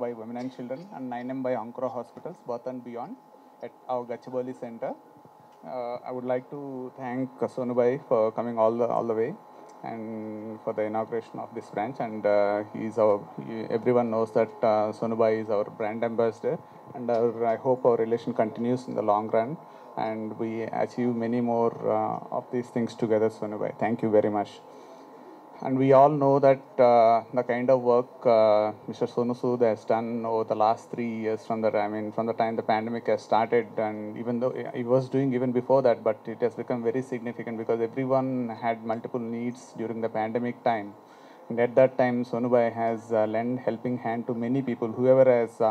By Women and Children and 9M by Ankura Hospitals, Birth and Beyond at our Gachibowli Center. I would like to thank Sonu Bhai for coming all the way and for the inauguration of this branch. And everyone knows that Sonu Bhai is our brand ambassador, and I hope our relation continues in the long run and we achieve many more of these things together, Sonu Bhai. Thank you very much. And we all know that the kind of work Mr. Sonu Sood has done over the last 3 years from the time the pandemic has started, and even though he was doing even before that, but it has become very significant because everyone had multiple needs during the pandemic time. And at that time, Sonu Bhai has lent helping hand to many people. Whoever has,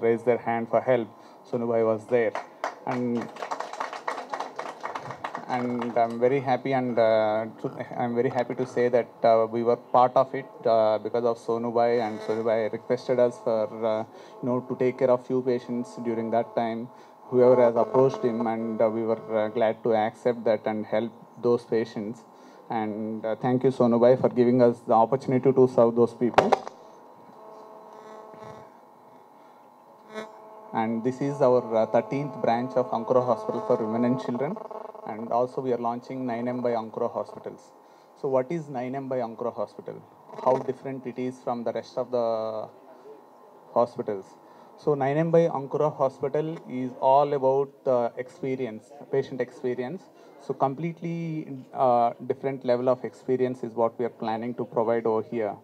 raised their hand for help, Sonu Bhai was there. And I'm very happy I'm very happy to say that we were part of it because of Sonu Bhai, and Sonu Bhai requested us for to take care of few patients during that time. Whoever has approached him, and we were glad to accept that and help those patients. And thank you, Sonu Bhai, for giving us the opportunity to serve those people. And this is our 13th branch of Ankura Hospital for Women and Children. And also we are launching 9M by Ankura Hospitals. So what is 9M by Ankura Hospital? How different it is from the rest of the hospitals? So 9M by Ankura Hospital is all about experience, patient experience. So completely different level of experience is what we are planning to provide over here.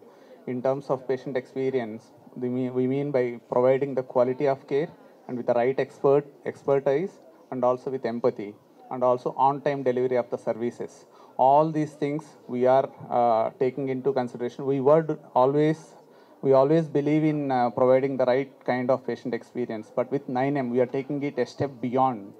In terms of patient experience, we mean by providing the quality of care and with the right expertise, and also with empathy, and also on-time delivery of the services. All these things we are taking into consideration. We always believe in providing the right kind of patient experience, but with 9M we are taking it a step beyond.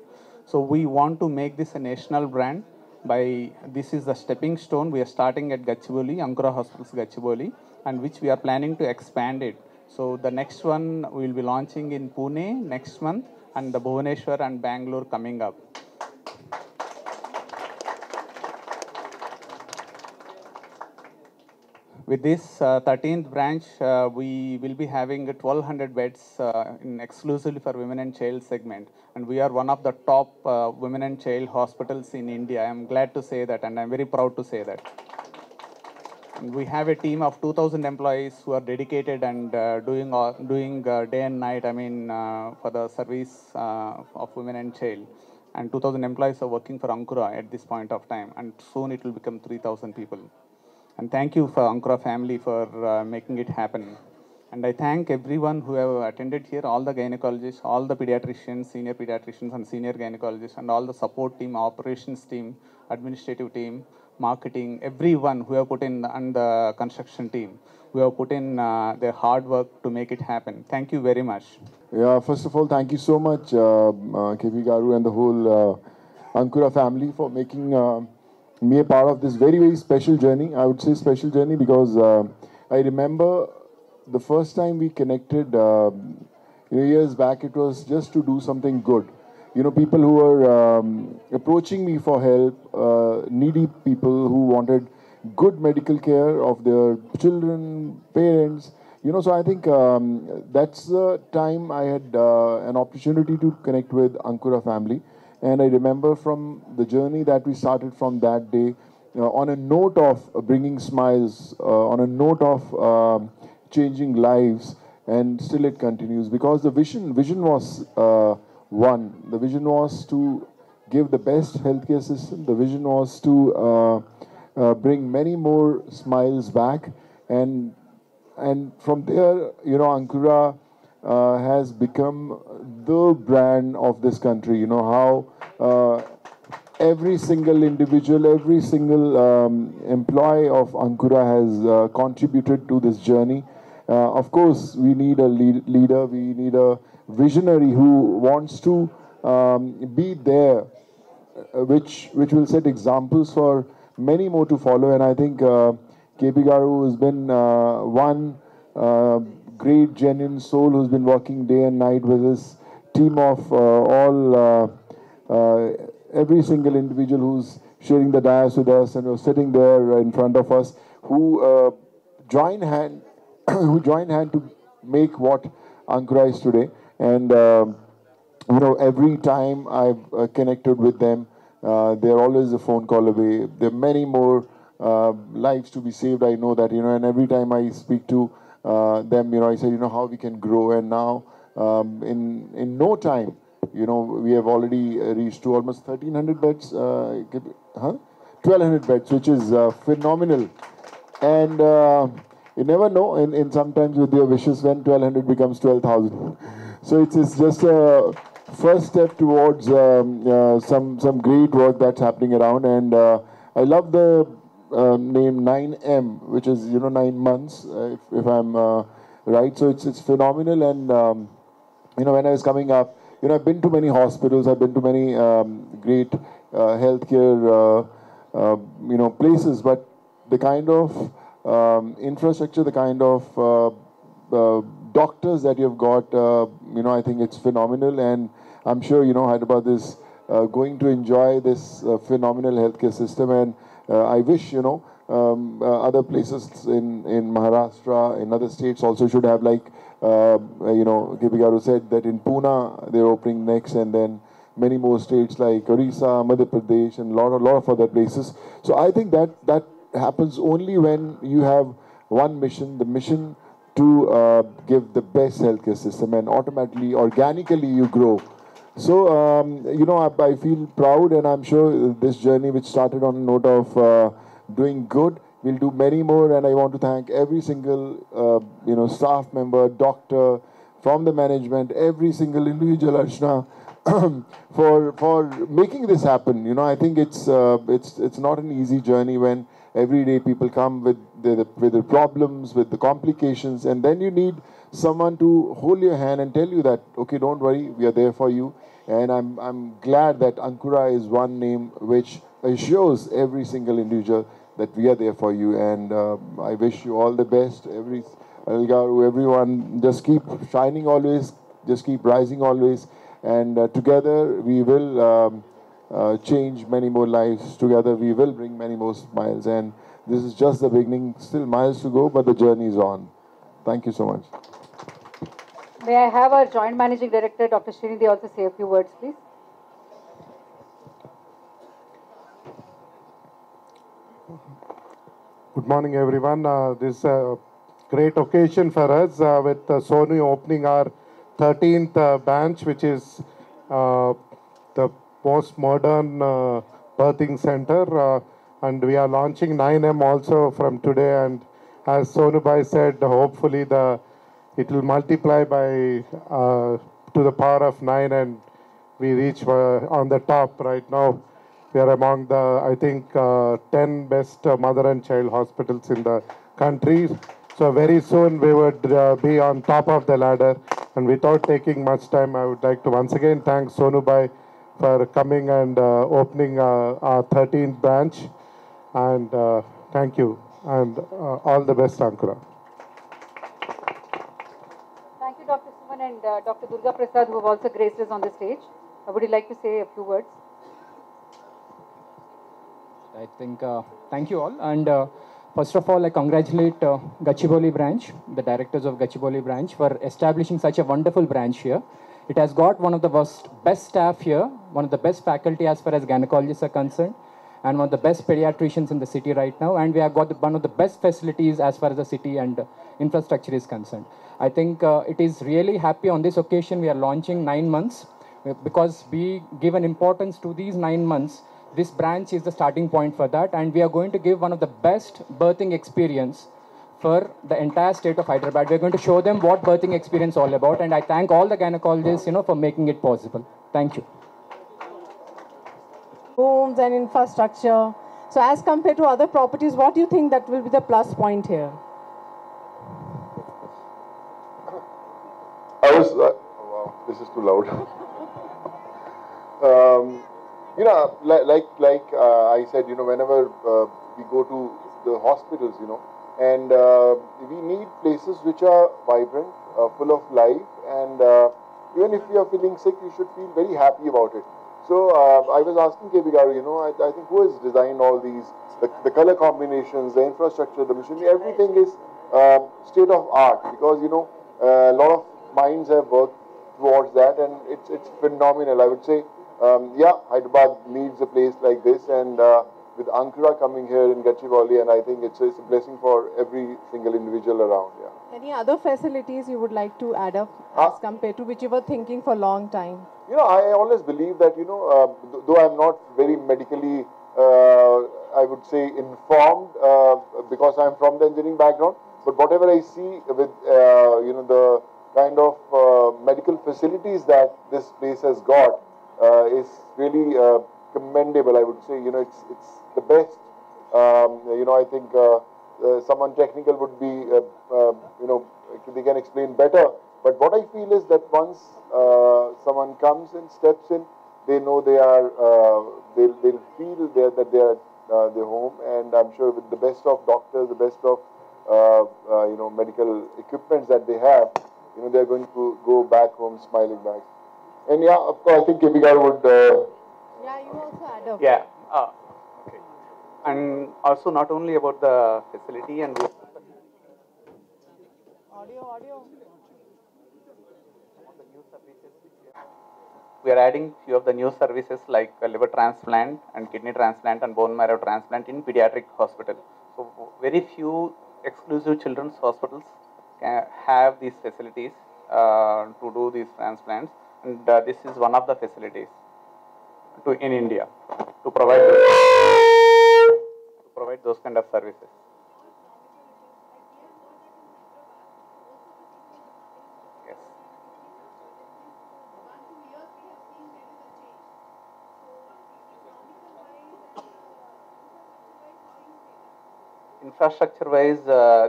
So we want to make this a national brand. This is the stepping stone. We are starting at Gachibowli, Ankura Hospital's Gachibowli, and which we are planning to expand it. So the next one we will be launching in Pune next month, and the Bhubaneswar and Bangalore coming up. With this 13th branch, we will be having 1,200 beds exclusively for women and child segment. And we are one of the top women and child hospitals in India. I am glad to say that, and I am very proud to say that. And we have a team of 2,000 employees who are dedicated and doing day and night, for the service of women and child. And 2,000 employees are working for Ankura at this point of time. And soon it will become 3,000 people. And thank you for Ankura family for making it happen. And I thank everyone who have attended here, all the gynecologists, all the pediatricians, senior pediatricians and senior gynecologists, and all the support team, operations team, administrative team, marketing, everyone who have put in, and the construction team, who have put in their hard work to make it happen. Thank you very much. Yeah, first of all, thank you so much, KP Garu and the whole Ankura family for making me a part of this very, very special journey. I would say special journey because I remember the first time we connected, years back, it was just to do something good. People who were approaching me for help, needy people who wanted good medical care of their children, parents. So I think that's the time I had an opportunity to connect with Ankura family. And I remember from the journey that we started from that day, on a note of bringing smiles, on a note of changing lives, and still it continues because the vision was one. The vision was to give the best healthcare system. The vision was to bring many more smiles back, and from there, Ankura has become the brand of this country. How every single individual, every single employee of Ankura has contributed to this journey. Of course, we need a leader, we need a visionary who wants to be there, which will set examples for many more to follow. And I think KP Garu has been one great, genuine soul who's been working day and night with his team of every single individual who's sharing the dais with us and who's sitting there in front of us, who join hand to make what Ankura is today. And every time I've connected with them, they're always a phone call away. There are many more lives to be saved. I know that, and every time I speak to them, I say, how we can grow. And now, in no time, we have already reached to almost 1,300 beds, 1,200 beds, which is phenomenal. And you never know, in sometimes with your wishes, when 1,200 becomes 12,000. So it's just a first step towards some great work that's happening around. And I love the name 9M, which is 9 months, if I'm right. So it's phenomenal. And when I was coming up, I've been to many hospitals, I've been to many great healthcare places, but the kind of infrastructure, the kind of doctors that you've got, I think it's phenomenal. And I'm sure Hyderabad is going to enjoy this phenomenal healthcare system. And I wish other places in Maharashtra, in other states also should have, like KP Garu said that in Pune they're opening next, and then many more states like Orissa, Madhya Pradesh, and a lot of other places. So I think that happens only when you have one mission, the mission to give the best healthcare system, and automatically, organically, you grow. So, I feel proud, and I'm sure this journey, which started on a note of doing good, will do many more. And I want to thank every single, staff member, doctor, from the management, every single individual, Archana, for making this happen. I think it's not an easy journey when every day people come with the problems, with the complications, and then you need someone to hold your hand and tell you that, okay, don't worry, we are there for you. And I'm glad that Ankura is one name which assures every single individual that we are there for you. And I wish you all the best. Everyone, just keep shining always, just keep rising always, and together we will change many more lives. Together we will bring many more smiles. And this is just the beginning. Still miles to go, but the journey is on. Thank you so much. May I have our Joint Managing Director, Dr. Srinidhi, also say a few words, please? Good morning, everyone. This is a great occasion for us with Sonu opening our 13th branch, which is the most modern birthing center. And we are launching 9M also from today. And as Sonu Bhai said, hopefully the it will multiply by to the power of 9, and we reach on the top right now. We are among the, I think, 10 best mother and child hospitals in the country. So very soon we would be on top of the ladder. And without taking much time, I would like to once again thank Sonu Bhai for coming and opening our 13th branch. And thank you. And all the best, Ankura. Thank you, Dr. Suman and Dr. Durga Prasad, who have also graced us on the stage. Would you like to say a few words? I think, thank you all. And first of all, I congratulate Gachibowli branch, the directors of Gachibowli branch, for establishing such a wonderful branch here. It has got one of the best staff here, one of the best faculty as far as gynecologists are concerned, and one of the best pediatricians in the city right now. And we have got one of the best facilities as far as the city and infrastructure is concerned. I think it is really happy on this occasion we are launching 9 months, because we give an importance to these 9 months. This branch is the starting point for that, and we are going to give one of the best birthing experience for the entire state of Hyderabad. We are going to show them what birthing experience is all about, and I thank all the gynecologists, for making it possible. Thank you. Homes and infrastructure. So as compared to other properties, what do you think that will be the plus point here? Oh, wow, this is too loud. Like I said, whenever we go to the hospitals, and we need places which are vibrant, full of life, and even if you are feeling sick, you should feel very happy about it. So I was asking KB Garu, I think who has designed all these, the color combinations, the infrastructure, the machinery, everything is state of art, because a lot of minds have worked towards that, and it's phenomenal. I would say, Hyderabad needs a place like this, and with Ankura coming here in Gachibowli, and I think it's a blessing for every single individual around. Yeah. Any other facilities you would like to add up as compared to which you were thinking for a long time? I always believe that, though I'm not very medically, I would say, informed, because I'm from the engineering background, but whatever I see with, the kind of medical facilities that this place has got is really commendable. I would say, it's the best. I think someone technical would be, they can explain better. But what I feel is that once someone comes and steps in, they know they are, they'll feel that they are their home, and I'm sure with the best of doctors, the best of medical equipments that they have, they're going to go back home smiling back. And yeah, of course, I think KBGAR would. Yeah, you also add up. Yeah. Okay. And also not only about the facility and. Audio. We are adding few of the new services like liver transplant and kidney transplant and bone marrow transplant in pediatric hospital. So very few exclusive children's hospitals can have these facilities to do these transplants, and this is one of the facilities in India to provide those kind of services. Yes. Infrastructure wise,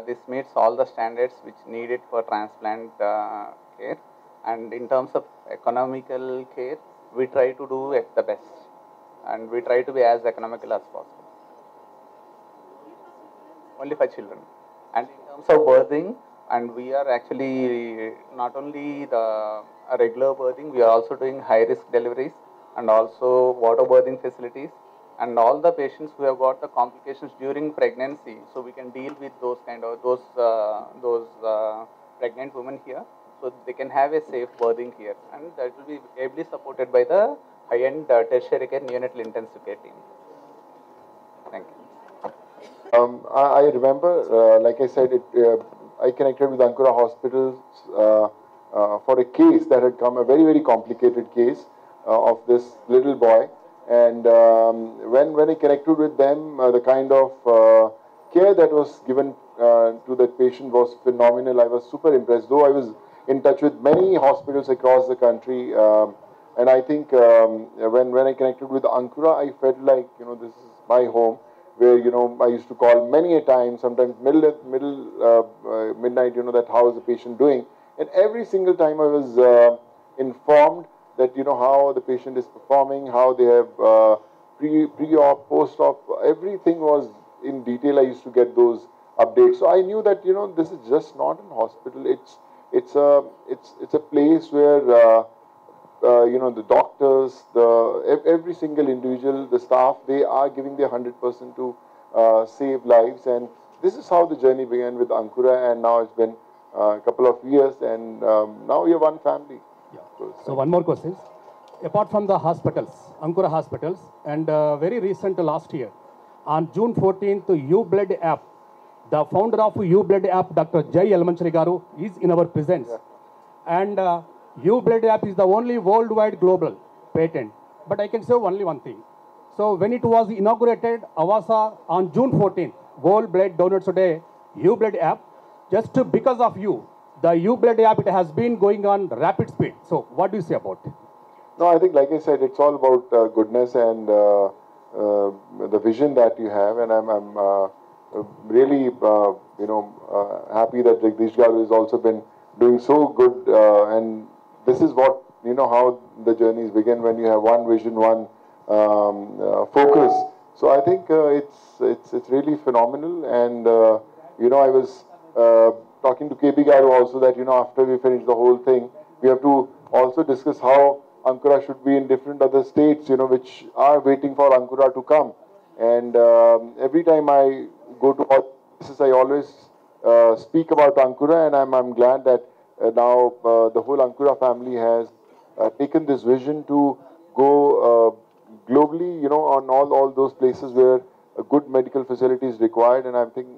this meets all the standards which needed for transplant care, and in terms of economical care, we try to do at the best, and we try to be as economical as possible. Only for children. And in terms of birthing, and we are actually not only the regular birthing, we are also doing high risk deliveries and also water birthing facilities, and all the patients who have got the complications during pregnancy, so we can deal with those pregnant women here, so they can have a safe birthing here, and that will be ably supported by the high-end tertiary care neonatal intensive care team. Thank you. I remember, like I said, I connected with Ankura Hospital for a case that had come, a very, very complicated case of this little boy. And when I connected with them, the kind of care that was given to that patient was phenomenal. I was super impressed, though I was in touch with many hospitals across the country. And I think when I connected with Ankura, I felt like, this is my home, where, I used to call many a time, sometimes midnight, that how is the patient doing. And every single time I was informed that, how the patient is performing, how they have pre-op, post-op, everything was in detail. I used to get those updates. So I knew that, this is just not a hospital. It's a place where, the doctors, every single individual, the staff, they are giving their 100% to save lives. And this is how the journey began with Ankura, and now it's been a couple of years, and now we are one family. Yeah. So one more question. Apart from the hospitals, Ankura hospitals, and very recent last year, on June 14th, U-Blood app, the founder of U-Blood app, Dr. Jai Yalamanchari Garu, is in our presence. Yeah. And U-Blood app is the only worldwide global patent. But I can say only one thing. So when it was inaugurated, Avasa, on June 14th, World Blood Donors Day, U-Blood app, just because of you, the U-Blood app, it has been going on rapid speed. So what do you say about it? No, I think, like I said, it's all about goodness and the vision that you have, and I'm really happy that Jagdish Garu has also been doing so good, and this is what how the journeys begin, when you have one vision, one focus. So I think it's really phenomenal, and I was talking to KB Garu also that after we finish the whole thing, we have to also discuss how Ankura should be in different other states, which are waiting for Ankura to come. And every time I go to all places, I always speak about Ankura, and I'm glad that now the whole Ankura family has taken this vision to go globally, on all those places where a good medical facility is required. And I think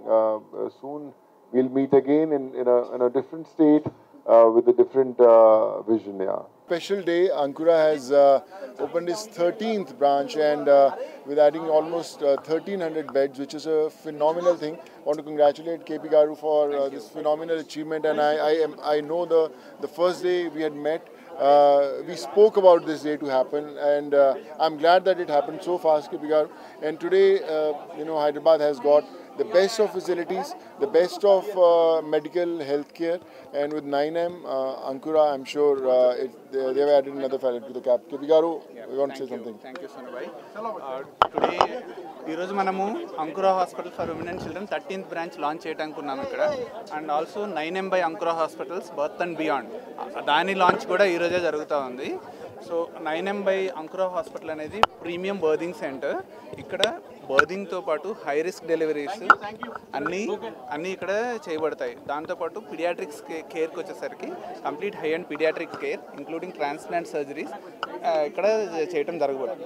soon we'll meet again in a different state with a different vision. Yeah. Special day. Ankura has opened its 13th branch, and with adding almost 1,300 beds, which is a phenomenal thing. I want to congratulate KP Garu for this phenomenal achievement. And I know the first day we had met, we spoke about this day to happen, and I'm glad that it happened so fast, KP Garu. And today, Hyderabad has got the best of facilities, the best of medical health care, and with 9M, Ankura, I'm sure they have added another fellow to the cap. KP Garu, we want to say something. Thank you, Sonu bhai. Today, ఈరోజు మనము Ankura hospital for women and children 13th branch launch చేయడానికి ఇక్కడ, and also 9M by Ankura hospitals birth and beyond, దాని launch కూడా ఈరోజే జరుగుతూ ఉంది. So 9M by Ankura hospital అనేది ప్రీమియం బర్దింగ్ సెంటర్. ఇక్కడ బర్దింగ్తో పాటు హై రిస్క్ డెలివరీస్ అన్నీ ఇక్కడ చేయబడతాయి. దాంతోపాటు పీడియాట్రిక్స్ కేర్కి వచ్చేసరికి complete high and paediatric care including transplant surgeries ఇక్కడ చేయటం జరగబోతుంది.